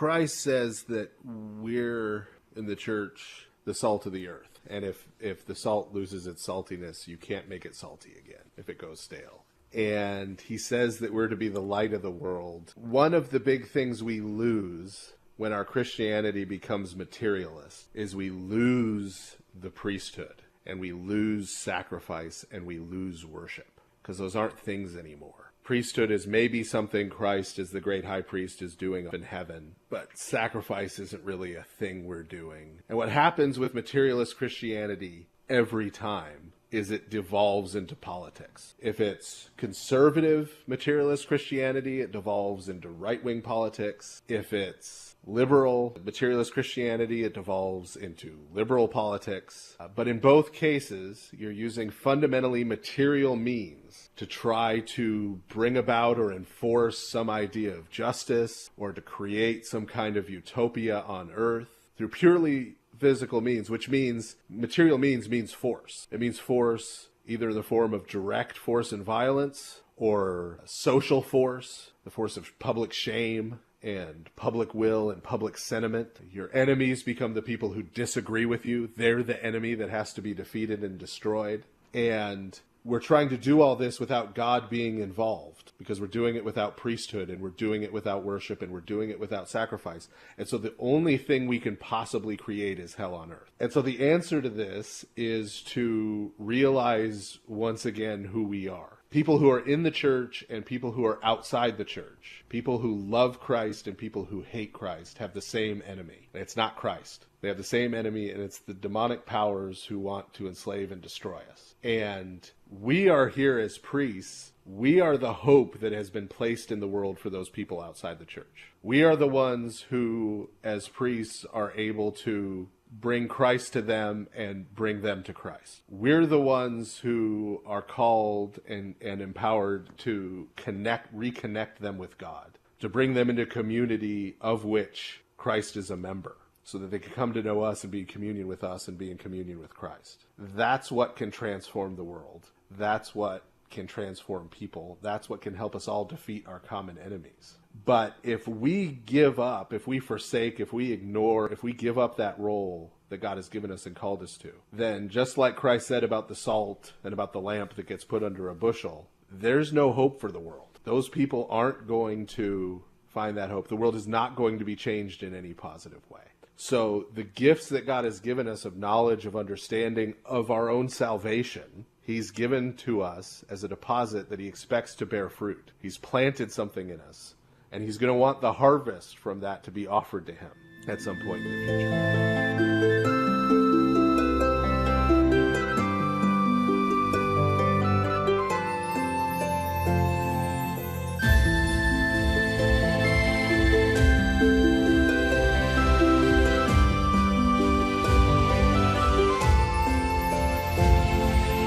Christ says that we're, in the church, the salt of the earth. And if the salt loses its saltiness, you can't make it salty again if it goes stale. And he says that we're to be the light of the world. One of the big things we lose when our Christianity becomes materialist is we lose the priesthood, and we lose sacrifice, and we lose worship, because those aren't things anymore. Priesthood is maybe something Christ as the great high priest is doing up in heaven, but sacrifice isn't really a thing we're doing. And what happens with materialist Christianity every time is it devolves into politics. If it's conservative materialist Christianity, it devolves into right-wing politics. If it's liberal materialist Christianity, it devolves into liberal politics. But in both cases, you're using fundamentally material means to try to bring about or enforce some idea of justice, or to create some kind of utopia on earth through purely physical means, which means material means force. It means force either in the form of direct force and violence, or social force, the force of public shame and public will and public sentiment. Your enemies become the people who disagree with you. They're the enemy that has to be defeated and destroyed. And we're trying to do all this without God being involved, because we're doing it without priesthood, and we're doing it without worship, and we're doing it without sacrifice. And so the only thing we can possibly create is hell on earth. And so the answer to this is to realize once again who we are. People who are in the church and people who are outside the church, people who love Christ and people who hate Christ, have the same enemy. It's not Christ. They have the same enemy, and it's the demonic powers who want to enslave and destroy us. And we are here as priests. We are the hope that has been placed in the world for those people outside the church. We are the ones who, as priests, are able to bring Christ to them and bring them to Christ. We're the ones who are called and empowered to reconnect them with God, to bring them into community of which Christ is a member, so that they can come to know us and be in communion with us and be in communion with Christ. That's what can transform the world. That's what can transform people. That's what can help us all defeat our common enemies. But if we give up, if we forsake, if we ignore, if we give up that role that God has given us and called us to, then just like Christ said about the salt and about the lamp that gets put under a bushel, there's no hope for the world. Those people aren't going to find that hope. The world is not going to be changed in any positive way. So the gifts that God has given us of knowledge, of understanding, of our own salvation, He's given to us as a deposit that He expects to bear fruit. He's planted something in us, and He's going to want the harvest from that to be offered to Him at some point in the future.